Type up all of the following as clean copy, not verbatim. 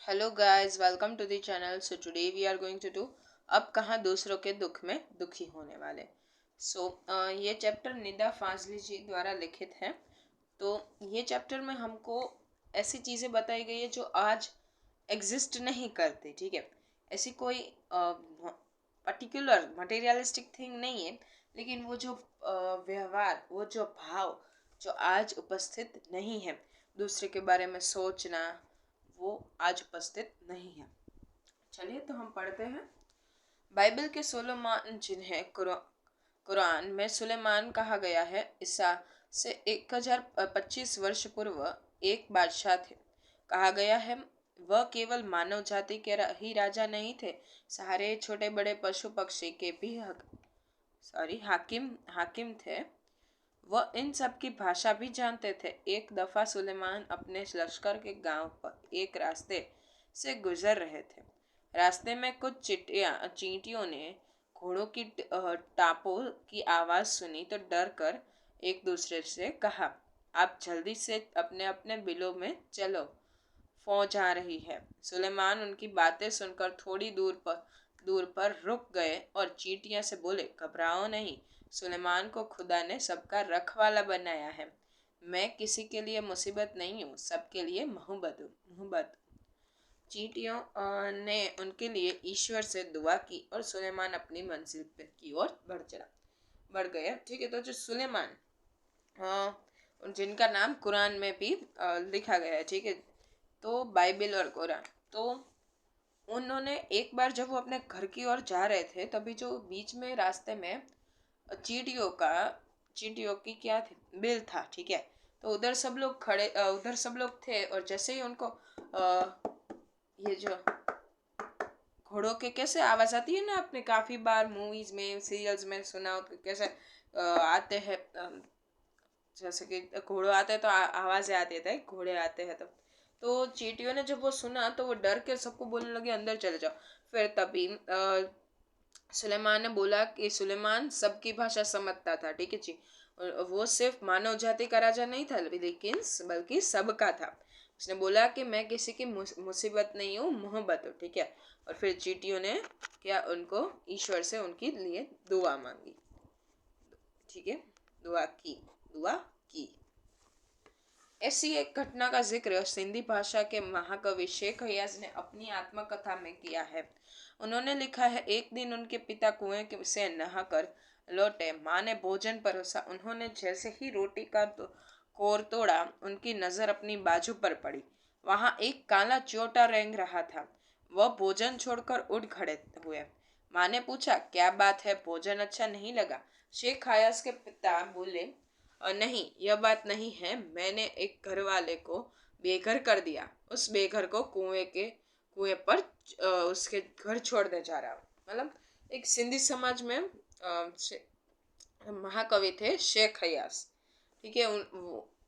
Hello guys, welcome to the channel. So today we are going to do अब कहाँ दूसरों के दुख में दुखी होने वाले। ये चैप्टर निदा फाजली जी द्वारा लिखित है। तो ये चैप्टर में हमको ऐसी चीज़ें बताई गई है जो आज एग्जिस्ट नहीं करती। ठीक है, ऐसी कोई पर्टिकुलर मटेरियलिस्टिक थिंग नहीं है, लेकिन वो जो व्यवहार, वो जो भाव जो आज उपस्थित नहीं है, दूसरे के बारे में सोचना, वो आज उपस्थित नहीं है। चलिए तो हम पढ़ते हैं। बाइबल के सुलेमान, जिन्हें कुरान में सुलेमान कहा गया है, ईसा से 1025 वर्ष पूर्व एक बादशाह थे। कहा गया है वह केवल मानव जाति के ही राजा नहीं थे, सारे छोटे बड़े पशु पक्षी के भी हाकिम हाकिम थे। वह इन सब की भाषा भी जानते थे। एक दफा सुलेमान अपने लश्कर के गांव पर एक रास्ते से गुजर रहे थे। रास्ते में कुछ चींटियों ने घोड़ों की टापों की आवाज सुनी तो डर कर एक दूसरे से कहा, आप जल्दी से अपने अपने बिलों में चलो, फौज आ रही है। सुलेमान उनकी बातें सुनकर थोड़ी दूर पर रुक गए और चींटियां से बोले, घबराओ नहीं, सुलेमान को खुदा ने सबका रखवाला बनाया है। मैं किसी के लिए मुसीबत नहीं हूँ, सबके लिए मोहब्बत। चींटियों ने उनके लिए ईश्वर से दुआ की और सुलेमान अपनी मंजिल की ओर बढ़ गया। ठीक है, तो जो सुलेमान, जिनका नाम कुरान में भी लिखा गया है, ठीक है, तो बाइबल और कुरान, तो उन्होंने एक बार जब वो अपने घर की ओर जा रहे थे, तभी जो बीच में रास्ते में चींटियों का चींटियों की क्या थी, बिल था। ठीक है, तो उधर सब लोग थे, और जैसे ही उनको ये जो घोड़ों के कैसे आवाज आती है ना, आपने काफी बार मूवीज में सीरियल्स में सुना हो कि कैसे आते हैं, जैसे कि घोड़े आते हैं तो आवाजें आती है, घोड़े आते हैं तो चींटियों ने जब वो सुना तो वो डर के सबको बोलने लगे, अंदर चले जाओ। फिर तभी सुलेमान ने बोला कि सुलेमान सबकी भाषा समझता था। ठीक है जी, और वो सिर्फ मानव जाति का राजा नहीं था, लेकिन बल्कि सबका था। उसने बोला कि मैं किसी की मुसीबत नहीं हूँ, मोहब्बत हूँ। ठीक है, और फिर चींटियों ने क्या, उनको ईश्वर से उनके लिए दुआ मांगी। ठीक है, दुआ की। ऐसी एक घटना का जिक्र सिंधी भाषा के महाकवि शेख हयाज ने अपनी आत्मकथा में किया है। उन्होंने लिखा है, एक दिन उनके पिता कुएं से नहाकर लौटे। माँ ने भोजन परोसा। उन्होंने जैसे ही रोटी का कोर तोड़ा, उनकी नजर अपनी बाजू पर पड़ी। वहां एक काला चोटा रेंग रहा था। वह भोजन छोड़कर उठ खड़े हुए। माँ ने पूछा, क्या बात है, भोजन अच्छा नहीं लगा? शेख हयाज के पिता बोले, नहीं, यह बात नहीं है, मैंने एक घर वाले को बेघर कर दिया। उस बेघर को कुएं पर उसके घर छोड़ने जा रहा हूँ। मतलब एक सिंधी समाज में महाकवि थे शेख हयास। ठीक है,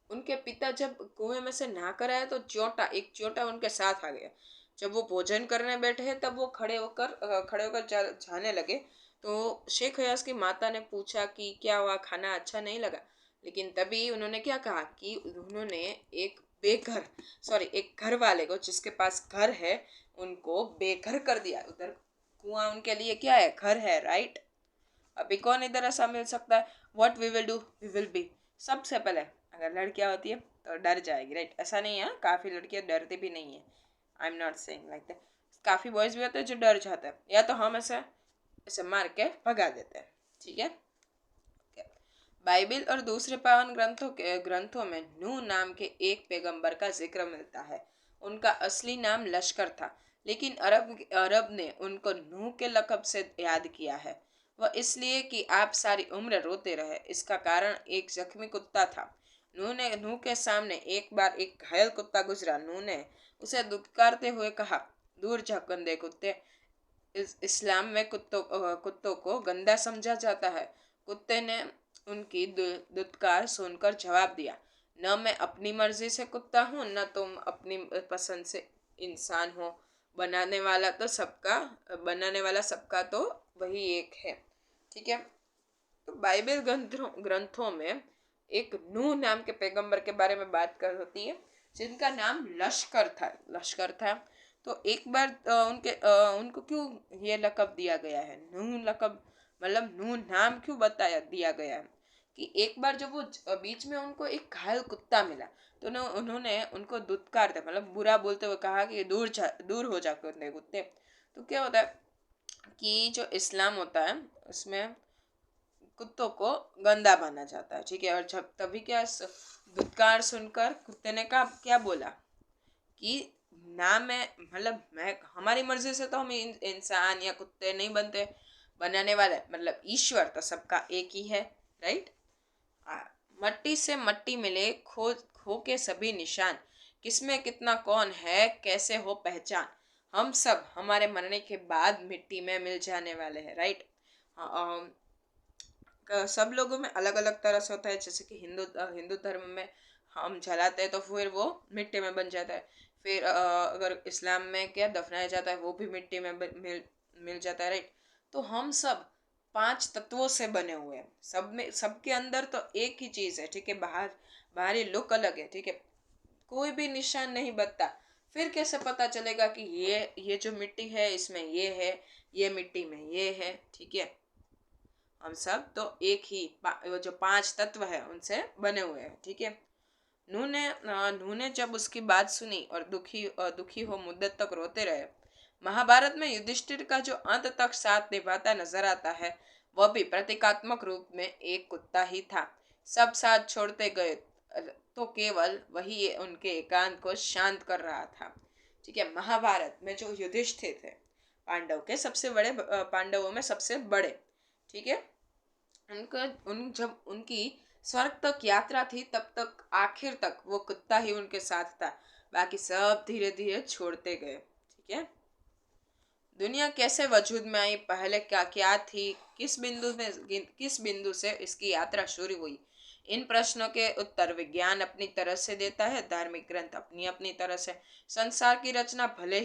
उनके पिता जब कुएं में से नहा कर आए तो एक चोटा उनके साथ आ गया। जब वो भोजन करने बैठे हैं तब वो खड़े होकर जाने लगे। तो शेख हयास की माता ने पूछा कि क्या हुआ, खाना अच्छा नहीं लगा? लेकिन तभी उन्होंने क्या कहा कि उन्होंने एक घर वाले को, जिसके पास घर है, उनको बेघर कर दिया। उधर कुआं उनके लिए क्या है, घर है, राइट। अभी कौन इधर ऐसा मिल सकता है? What we will do, we will be. सबसे पहले अगर लड़कियां होती है तो डर जाएगी, राइट। ऐसा नहीं है, काफी लड़कियां डरती भी नहीं है। I am not saying like that. काफी बॉयज भी होते हैं जो डर जाते हैं, या तो हम ऐसे ऐसे मार के भगा देते हैं। ठीक है, बाइबिल और दूसरे पावन ग्रंथों में नूह नाम के एक पैगंबर का जिक्र मिलता है। उनका असली नाम लश्कर था, लेकिन अरब ने उनको नूह के लक़ब से याद किया है। वह इसलिए कि आप सारी उम्र रोते रहे। इसका कारण एक जख्मी कुत्ता था। नूह के सामने एक बार एक घायल कुत्ता गुजरा। नूह ने उसे दुत्कारते हुए कहा, दूर जा गंदे कुत्ते। इस्लाम में कुत्तों को गंदा समझा जाता है। कुत्ते ने उनकी दुत्कार सुनकर जवाब दिया, न मैं अपनी मर्जी से कुत्ता हूँ, न तुम अपनी पसंद से इंसान हो। बनाने वाला सबका तो वही एक है। ठीक है, तो बाइबल ग्रंथों में एक नूह नाम के पैगंबर के बारे में बात कर होती है, जिनका नाम लश्कर था। तो एक बार उनको क्यों ये लक़ब दिया गया है, नूह लक़ब, मतलब नूह नाम क्यों बताया दिया गया है कि एक बार जब वो बीच में उनको एक घायल कुत्ता मिला तो उन्होंने उनको दुत्कार दिया, मतलब बुरा बोलते हुए कहा कि दूर हो जा कुत्ते। तो क्या होता है कि जो इस्लाम होता है उसमें कुत्तों को गंदा माना जाता है, ठीक है। और जब तभी क्या दुत्कार सुनकर कुत्ते ने कहा, क्या बोला कि ना मैं, मतलब मैं, हमारी मर्जी से तो हम इंसान या कुत्ते नहीं बनते, बनाने वाले मतलब ईश्वर तो सबका एक ही है, राइट। मट्टी से मट्टी मिले खो खो के सभी निशान, किसमें कितना कौन है कैसे हो पहचान, हम सब हमारे मरने के बाद मिट्टी में मिल जाने वाले हैं, राइट। सब लोगों में अलग अलग तरह से होता है, जैसे कि हिंदू धर्म में हम जलाते हैं तो फिर वो मिट्टी में बन जाता है। फिर अगर इस्लाम में क्या दफनाया जाता है वो भी मिट्टी में मिल जाता है, राइट। तो हम सब 5 तत्वों से बने हुए हैं, सब में सबके अंदर तो एक ही चीज़ है, ठीक है। बाहरी लुक अलग है, ठीक है, कोई भी निशान नहीं बचता। फिर कैसे पता चलेगा कि ये जो मिट्टी है इसमें ये है, ये मिट्टी में ये है, ठीक है। हम सब तो एक ही वो जो 5 तत्व है उनसे बने हुए हैं, ठीक है। नूह ने जब उसकी बात सुनी और दुखी हो मुद्दत तक रोते रहे। महाभारत में युधिष्ठिर का जो अंत तक साथ निभाता नजर आता है वह भी प्रतीकात्मक रूप में एक कुत्ता ही था। सब साथ छोड़ते गए तो केवल वही उनके एकांत को शांत कर रहा था, ठीक है। महाभारत में जो युधिष्ठिर थे पांडवों में सबसे बड़े, ठीक है। उनका उन जब उनकी स्वर्ग तक यात्रा थी तब तक आखिर तक वो कुत्ता ही उनके साथ था, बाकी सब धीरे धीरे छोड़ते गए, ठीक है। दुनिया कैसे वजूद में आई, पहले क्या क्या थी, किस बिंदु से इसकी यात्रा शुरू हुई, इन प्रश्नों के उत्तर विज्ञान अपनी तरह से देता है, धार्मिक ग्रंथ अपनी अपनी तरह से। संसार की रचना भले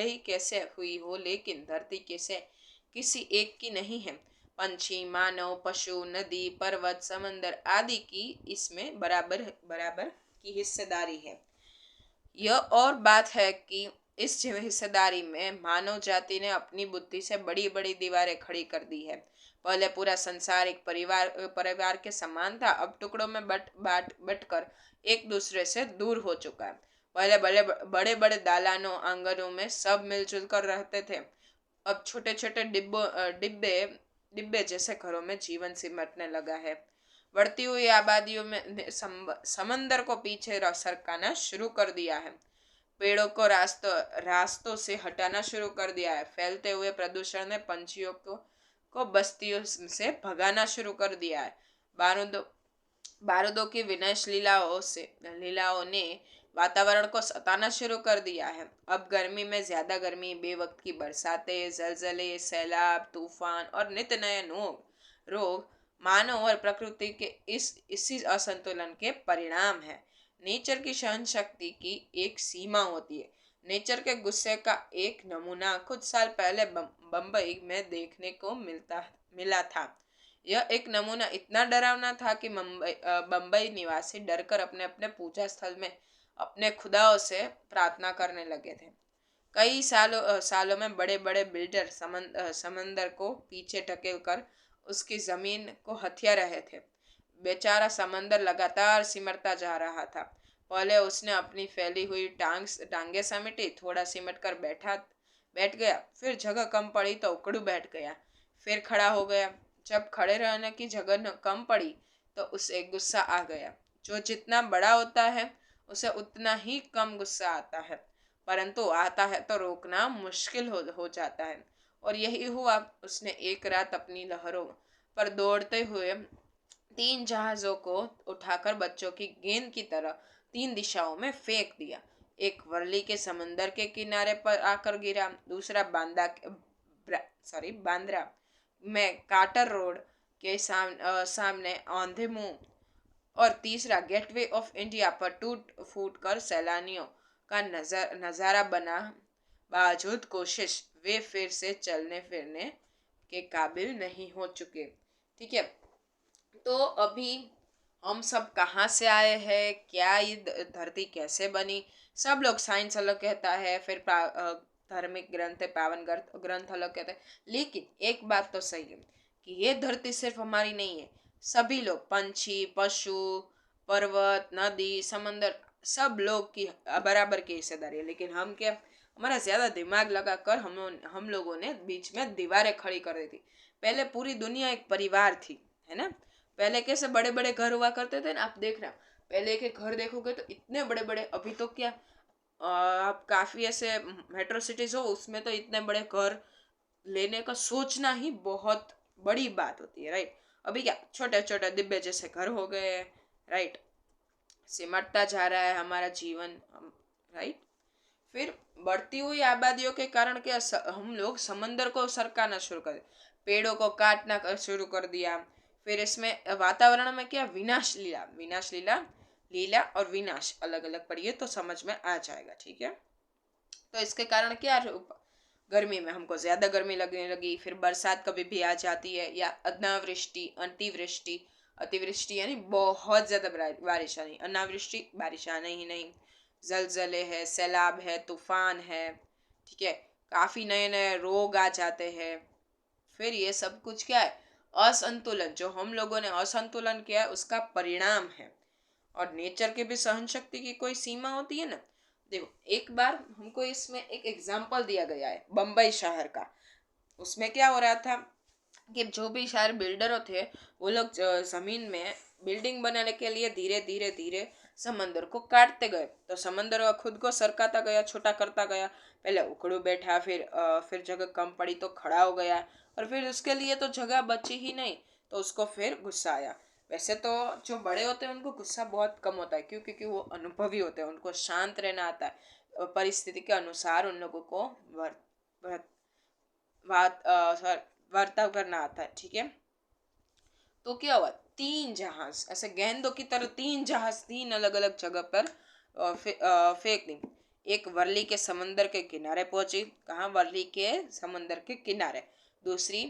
ही कैसे हुई हो, लेकिन धरती कैसे किसी एक की नहीं है। पंछी, मानव, पशु, नदी, पर्वत, समंदर आदि की इसमें बराबर बराबर की हिस्सेदारी है। यह और बात है कि इस हिस्सेदारी में मानव जाति ने अपनी बुद्धि से बड़ी बड़ी दीवारें खड़ी कर दी है। पहले पूरा संसार एक परिवार के समान था, अब टुकड़ों में बट कर एक दूसरे से दूर हो चुका है। पहले बड़े बड़े दालानों आंगनों में सब मिलजुल कर रहते थे, अब छोटे छोटे डिब्बे डिब्बे जैसे घरों में जीवन सिमटने लगा है। बढ़ती हुई आबादियों में समंदर को पीछे सरकाना शुरू कर दिया है। पेड़ों को रास्तों से हटाना शुरू कर दिया है। फैलते हुए प्रदूषण ने पंछियों को बस्तियों से भगाना शुरू कर दिया है। बारूदों बारूदों की विनाश लीलाओं ने वातावरण को सताना शुरू कर दिया है। अब गर्मी में ज्यादा गर्मी, बेवक्त की बरसातें, जलजले, सैलाब, तूफान और नित नए रोग मानव और प्रकृति के इसी असंतुलन के परिणाम है। नेचर की सहन शक्ति की एक सीमा होती है। नेचर के गुस्से का एक नमूना कुछ साल पहले बम्बई में देखने को मिला था। यह एक नमूना इतना डरावना था कि बम्बई निवासी डरकर अपने अपने पूजा स्थल में अपने खुदाओं से प्रार्थना करने लगे थे। कई सालों में बड़े बड़े बिल्डर समंदर को पीछे ढकेल कर उसकी जमीन को हथिया रहे थे। बेचारा समंदर लगातार सिमटता जा रहा था। पहले उसने अपनी फैली हुई टांगे समेटी, थोड़ा सिमट कर बैठ गया, फिर जगह कम पड़ी तो उकड़ू बैठ गया, फिर खड़ा हो गया। जब खड़े रहने की जगह कम पड़ी तो उसे गुस्सा आ गया। जो जितना बड़ा होता है उसे उतना ही कम गुस्सा आता है, परंतु आता है तो रोकना मुश्किल हो जाता है। और यही हुआ। उसने एक रात अपनी लहरों पर दौड़ते हुए 3 जहाजों को उठाकर बच्चों की गेंद की तरह 3 दिशाओं में फेंक दिया। एक वर्ली के समंदर के किनारे पर आकर गिरा, दूसरा बांद्रा में काटर रोड के सामने औंधे मुंह, और तीसरा गेटवे ऑफ इंडिया पर टूट फूट कर सैलानियों का नजारा बना। बावजूद कोशिश वे फिर से चलने फिरने के काबिल नहीं हो चुके, ठीक है। तो अभी हम सब कहाँ से आए हैं, क्या ये धरती कैसे बनी, सब लोग साइंस अलग कहता है, फिर धार्मिक ग्रंथ है, पावन ग्रंथ अलग कहते हैं। लेकिन एक बात तो सही है कि ये धरती सिर्फ हमारी नहीं है, सभी लोग, पंछी, पशु, पर्वत, नदी, समंदर, सब लोग की बराबर की हिस्सेदारी है। लेकिन हम क्या, हमारा ज्यादा दिमाग लगाकर हम लोगों ने बीच में दीवारें खड़ी कर दी थी। पहले पूरी दुनिया एक परिवार थी, है ना। पहले कैसे बड़े बड़े घर हुआ करते थे ना, आप देखना, पहले के घर देखोगे तो इतने बड़े बड़े, अभी तो क्या, आप काफी ऐसे मेट्रो सिटीज हो उसमें तो इतने बड़े घर लेने का सोचना ही बहुत बड़ी बात होती है, राइट। अभी क्या छोटे छोटे डिब्बे जैसे घर हो गए, राइट। सिमटता जा रहा है हमारा जीवन, राइट। फिर बढ़ती हुई आबादियों के कारण क्या, हम लोग समंदर को सरकाना शुरू कर दिया, पेड़ों को काटना शुरू कर दिया। फिर इसमें वातावरण में क्या, विनाश लीला, लीला और विनाश अलग अलग पढ़िए तो समझ में आ जाएगा, ठीक है। तो इसके कारण क्या, गर्मी में हमको ज्यादा गर्मी लगने लगी, फिर बरसात कभी भी आ जाती है, या अनावृष्टि, अतिवृष्टि, अतिवृष्टि यानी बहुत ज्यादा बारिश आनी, अनावृष्टि बारिश आना ही नहीं, जलजले है, सैलाब है, तूफान है, ठीक है, काफी नए नए रोग आ जाते हैं। फिर ये सब कुछ क्या है, असंतुलन, जो हम लोगों ने असंतुलन किया है उसका परिणाम है। और नेचर के भी सहन शक्ति की कोई सीमा होती है ना। देखो, एक बार हमको इसमें एक एग्जाम्पल दिया गया है बम्बई शहर का। उसमें क्या हो रहा था कि जो भी शहर बिल्डरों थे, वो लोग जमीन में बिल्डिंग बनाने के लिए धीरे धीरे धीरे समंदर को काटते गए, तो समंदर खुद को सरकाता गया, छोटा करता गया। पहले उखड़ू बैठा, फिर जगह कम पड़ी तो खड़ा हो गया, और फिर उसके लिए तो जगह बची ही नहीं, तो उसको फिर गुस्सा आया। वैसे तो जो बड़े होते हैं उनको गुस्सा बहुत कम होता है, क्यों, क्योंकि वो अनुभवी होते हैं, उनको शांत रहना आता है, परिस्थिति के अनुसार उन लोगों को वर, वर, वार्ताव करना आता है, ठीक है। तो क्या हुआ, तीन जहाज ऐसे गेंदों की तरह, तीन जहाज तीन अलग अलग जगह पर फेंक दी। एक वर्ली के समंदर के किनारे पहुंची, कहाँ, वर्ली के समंदर के किनारे। दूसरी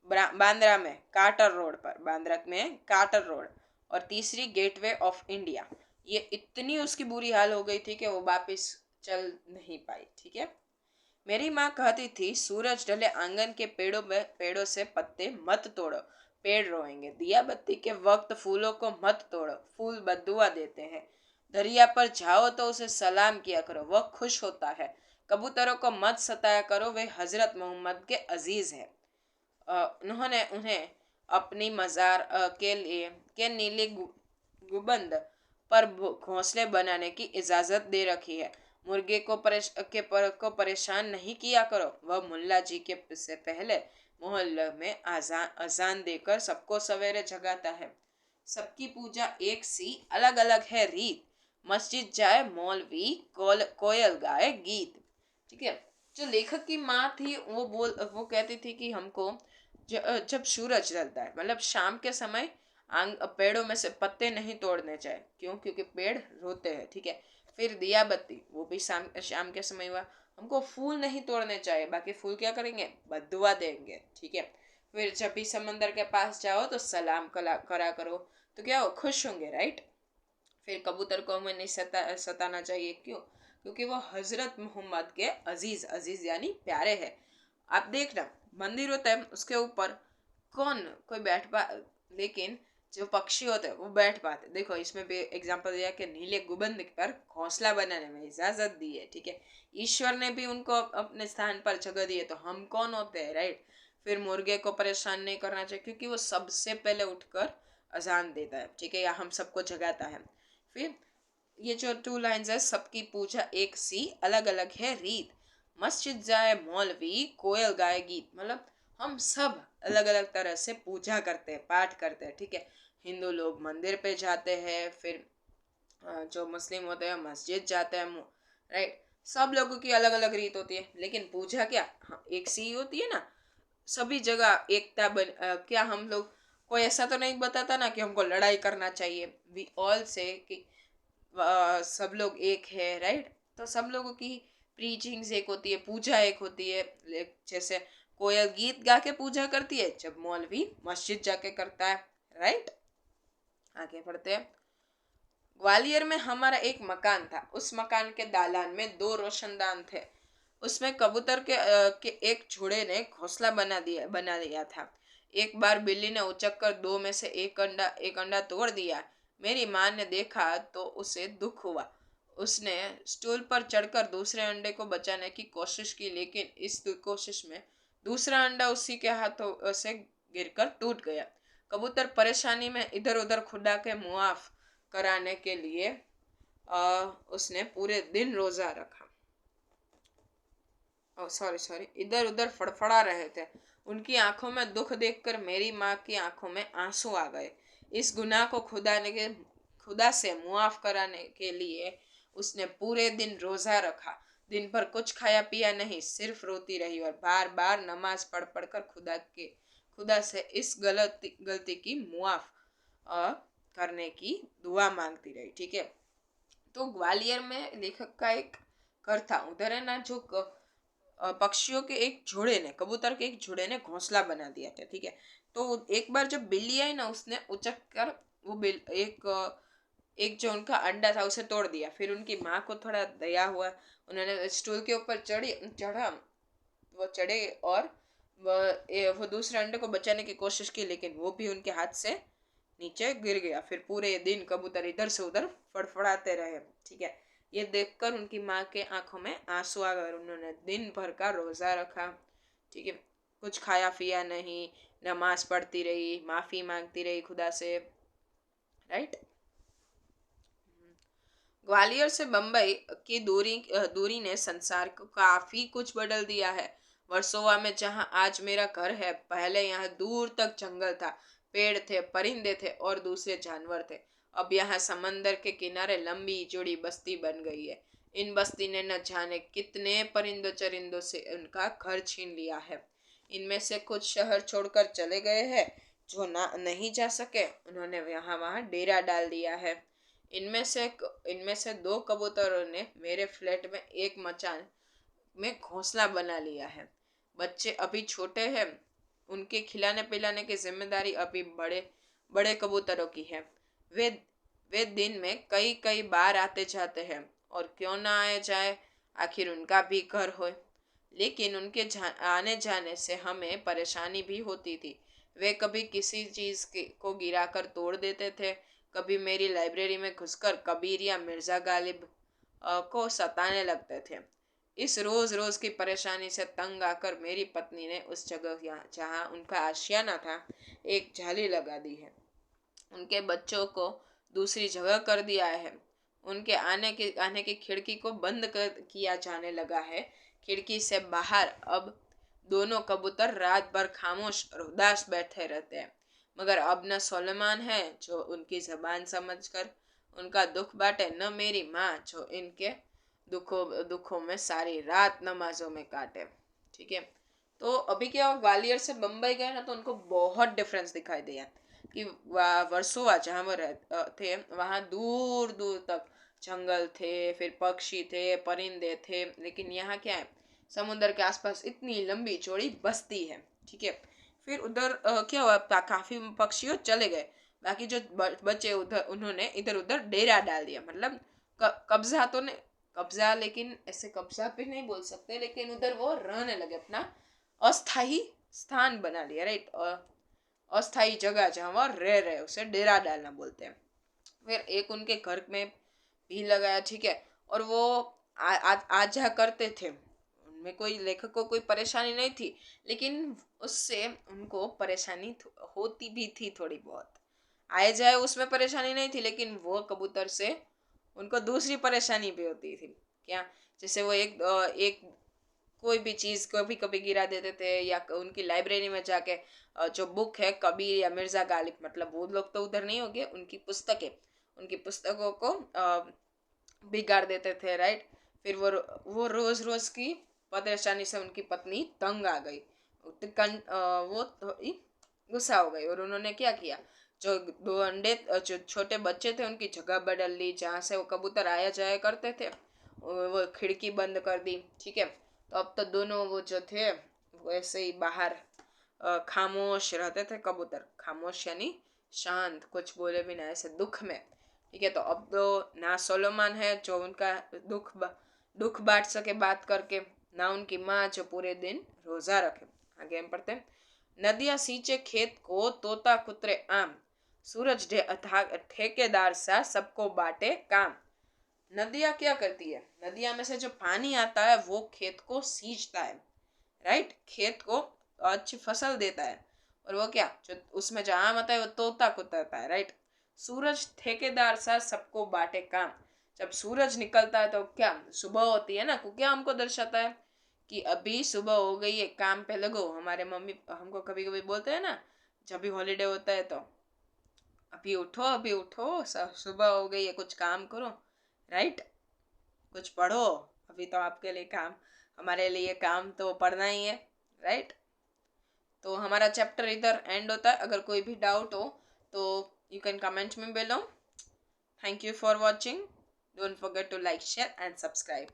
बांद्रा में कार्टर रोड पर, बांद्रा में कार्टर रोड। और तीसरी गेटवे ऑफ इंडिया। ये इतनी उसकी बुरी हाल हो गई थी कि वो वापस चल नहीं पाई, ठीक है। मेरी माँ कहती थी, सूरज ढले आंगन के पेड़ों से पत्ते मत तोड़ो, पेड़ रोएंगे। दिया बत्ती के वक्त फूलों को मत तोड़ो, फूल बदुआ देते हैं। दरिया पर जाओ तो उसे सलाम किया करो, वह खुश होता है। कबूतरों को मत सताया करो, वे हजरत मोहम्मद के अजीज हैं। उन्होंने उन्हें अपनी मजार के लिए के नीले गुबंद पर घोंसले बनाने की इजाजत दे रखी है। मुर्गे को परेशान नहीं किया करो, वह मुल्ला जी के से पहले मोहल्ले में अजान देकर सबको सवेरे जगाता है। सबकी पूजा एक सी, अलग अलग है रीत। मस्जिद जाए मौलवी, कोयल गाए गीत, ठीक है। जो लेखक की माँ थी वो कहती थी कि हमको जब सूरज ढलता है, मतलब शाम के समय, पेड़ों में से पत्ते नहीं तोड़ने चाहिए, क्यों, क्योंकि पेड़ रोते हैं, ठीक है। फिर दिया बत्ती, वो भी शाम शाम के समय हुआ। हमको फूल नहीं तोड़ने चाहिए, बाकी फूल क्या करेंगे, बद्दुआ देंगे, ठीक है। फिर जब भी समंदर के पास जाओ तो सलाम करा करो, तो क्या हो, खुश होंगे, राइट। फिर कबूतर को हमें नहीं सताना चाहिए, क्यों, क्योंकि वो हजरत मोहम्मद के अजीज, अजीज यानी प्यारे है। आप देखना, मंदिर होता है उसके ऊपर कौन कोई बैठ पा, लेकिन जो पक्षी होते हैं वो बैठ पाते। देखो, इसमें भी एग्जांपल दिया कि नीले गुबंद पर घोंसला बनाने में इजाजत दी है, ठीक है। ईश्वर ने भी उनको अपने स्थान पर जगह दी है, तो हम कौन होते हैं, राइट। फिर मुर्गे को परेशान नहीं करना चाहिए, क्योंकि वो सबसे पहले उठकर अजान देता है, ठीक है, या हम सबको जगाता है। फिर ये जो टू लाइंस है, सबकी पूजा एक सी, अलग अलग है रीत। मस्जिद जाए मौलवी, कोयल गाए गीत, मतलब हम सब अलग अलग तरह से पूजा करते हैं, पाठ करते हैं, ठीक है। हिंदू लोग मंदिर पे जाते हैं, फिर जो मुस्लिम होते हैं मस्जिद जाते हैं, राइट। सब लोगों की अलग अलग रीत होती है, लेकिन पूजा क्या, हाँ, एक सी होती है ना। सभी जगह एकता क्या हम लोग, कोई ऐसा तो नहीं बताता ना कि हमको लड़ाई करना चाहिए। वी ऑल से कि सब लोग एक है, राइट। तो सब लोगों की प्रीचिंग्स एक होती है, पूजा एक होती है। जैसे कोयल गीत गा के पूजा करती है, जब मौलवी मस्जिद जाके करता है, राइट। आगे बढ़ते हैं। ग्वालियर में हमारा एक मकान था। उस मकान के दालान में 2 रोशनदान थे। उसमें कबूतर के एक जोड़े ने घोंसला बना लिया था। एक बार बिल्ली ने उचक कर 2 में से एक अंडा तोड़ दिया। मेरी माँ ने देखा तो उसे दुख हुआ। उसने स्टूल पर चढ़कर दूसरे अंडे को बचाने की कोशिश की, लेकिन इस कोशिश में दूसरा अंडा उसी के हाथों से गिरकर टूट गया। कबूतर परेशानी में इधर उधर खुदा के मुआफ कराने के लिए उसने पूरे दिन रोजा रखा। सॉरी सॉरी, इधर उधर फड़फड़ा रहे थे। उनकी आंखों में दुख देखकर मेरी माँ की आंखों में आंसू आ गए। इस गुनाह को खुदा से मुआफ कराने के लिए उसने पूरे दिन रोजा रखा। दिन भर कुछ खाया पिया नहीं, सिर्फ रोती रही और बार बार नमाज पढ़ पढ़ कर खुदा से इस गलती की मुआफ करने की दुआ मांगती रही। ठीक है, तो ग्वालियर में लेखक का एक घर था। उधर है ना, जो पक्षियों के एक जोड़े ने, कबूतर के एक जोड़े ने घोंसला बना दिया था। ठीक है, तो एक बार जब बिल्ली आई ना, उसने उचक कर वो एक जो उनका अंडा था उसे तोड़ दिया। फिर उनकी माँ को थोड़ा दया हुआ, उन्होंने स्टूल के ऊपर चढ़े और वो दूसरे अंडे को बचाने की कोशिश की, लेकिन वो भी उनके हाथ से नीचे गिर गया। फिर पूरे दिन कबूतर इधर से उधर फड़फड़ाते रहे। ठीक है, ये देखकर उनकी माँ के आंखों में आंसू आ गए। उन्होंने दिन भर का रोजा रखा। ठीक है, कुछ खाया पिया नहीं, नमाज पढ़ती रही, माफी मांगती रही खुदा से। राइट। ग्वालियर से बम्बई की दूरी ने संसार को काफी कुछ बदल दिया है। वर्सोवा में जहाँ आज मेरा घर है, पहले यहाँ दूर तक जंगल था, पेड़ थे, परिंदे थे और दूसरे जानवर थे। अब यहाँ समंदर के किनारे लंबी चौड़ी बस्ती बन गई है। इन बस्ती ने न जाने कितने परिंदों चरिंदों से उनका घर छीन लिया है। इनमें से कुछ शहर छोड़कर चले गए हैं, जो ना नहीं जा सके उन्होंने यहाँ वहाँ डेरा डाल दिया है। इनमें से 2 कबूतरों ने मेरे फ्लैट में एक मचान में घोंसला बना लिया है। बच्चे अभी छोटे हैं, उनके खिलाने पिलाने की जिम्मेदारी अभी बड़े बड़े कबूतरों की है। वे वे दिन में कई कई बार आते जाते हैं, और क्यों ना आए जाए, आखिर उनका भी घर हो। लेकिन उनके आने जाने से हमें परेशानी भी होती थी। वे कभी किसी को गिराकर तोड़ देते थे, कभी मेरी लाइब्रेरी में घुसकर कबीर या मिर्जा गालिब को सताने लगते थे। इस रोज रोज की परेशानी से तंग आकर मेरी पत्नी ने उस जगह जहाँ उनका आशियाना था, एक जाली लगा दी है। उनके बच्चों को दूसरी जगह कर दिया है। उनके आने की खिड़की को बंद कर किया जाने लगा है। खिड़की से बाहर अब दोनों कबूतर रात भर खामोश और उदास बैठे रहते हैं। मगर अब न सोलेमान है जो उनकी जबान समझकर उनका दुख बांटे, न मेरी माँ जो इनके दुखों में सारी रात नमाजों में काटे। ठीक है, तो अभी क्या हुआ, ग्वालियर से बम्बई गए ना, तो उनको बहुत डिफरेंस दिखाई दिया कि वर्सोवा जहाँ वो थे, वहाँ दूर दूर तक जंगल थे, फिर पक्षी थे, परिंदे थे। लेकिन यहाँ क्या है, समुद्र के आसपास इतनी लंबी चौड़ी बस्ती है। ठीक है, फिर उधर क्या हुआ, काफी पक्षियों चले गए। बाकी जो बचे उधर, उन्होंने इधर उधर डेरा डाल दिया। मतलब कब्जा तो नहीं, कब्जा, लेकिन ऐसे कब्जा भी नहीं बोल सकते, लेकिन उधर वो रहने लगे, अपना अस्थाई स्थान बना लिया। राइट, अस्थाई जगह जहाँ वो रह रहे, उसे डेरा डालना बोलते हैं। फिर एक उनके घर में भी लगाया। ठीक है, और वो आ जा करते थे। उनमें कोई लेखक को कोई परेशानी नहीं थी, लेकिन उससे उनको परेशानी होती भी थी थोड़ी बहुत। आए जाए उसमें परेशानी नहीं थी, लेकिन वो कबूतर से उनको दूसरी परेशानी भी होती थी। क्या, जैसे वो एक कोई भी चीज़ कभी कभी गिरा देते थे, या उनकी लाइब्रेरी में जाके जो बुक है कबीर या मिर्ज़ा गालिब, मतलब वो लोग तो उधर नहीं होंगे, उनकी पुस्तकों को बिगाड़ देते थे। राइट, फिर वो रोज रोज की परेशानी से उनकी पत्नी तंग आ गई। वो थोड़ी गुस्सा हो गई, और उन्होंने क्या किया, जो 2 अंडे, जो छोटे बच्चे थे, उनकी जगह बदल ली। जहाँ से वो कबूतर आया जाया करते थे, वो खिड़की बंद कर दी। ठीक है, तो अब तो दोनों वो जो थे वैसे ही बाहर खामोश रहते थे। कबूतर खामोश यानी शांत, कुछ बोले भी ना, ऐसे दुख में। ठीक है, तो अब तो ना सोलोमन है जो उनका दुख बांट सके बात करके, ना उनकी माँ जो पूरे दिन रोजा रखे। आगे हम पढ़ते हैं, नदियाँ सींचे खेत को, तोता कुतरे आम, सूरज ठेकेदार सा सबको बांटे काम। नदियाँ क्या करती है? नदियाँ में से जो पानी आता है वो खेत को सींचता है, राइट, खेत को अच्छी फसल देता है। और वो क्या, जो उसमें जो आम आता है वो तोता कुतरता है, राइट। सूरज ठेकेदार सा सबको बांटे काम। जब सूरज निकलता है तो क्या सुबह होती है ना, को क्या हमको दर्शाता है कि अभी सुबह हो गई है, काम पे लगो। हमारे मम्मी हमको कभी कभी बोलते हैं ना, जब भी हॉलीडे होता है तो अभी उठो, सुबह हो गई है, कुछ काम करो, राइट, कुछ पढ़ो। अभी तो आपके लिए काम, हमारे लिए काम तो पढ़ना ही है, राइट। तो हमारा चैप्टर इधर एंड होता है। अगर कोई भी डाउट हो तो यू कैन कमेंट में below. Thank you for watching. Don't forget to like, share and subscribe.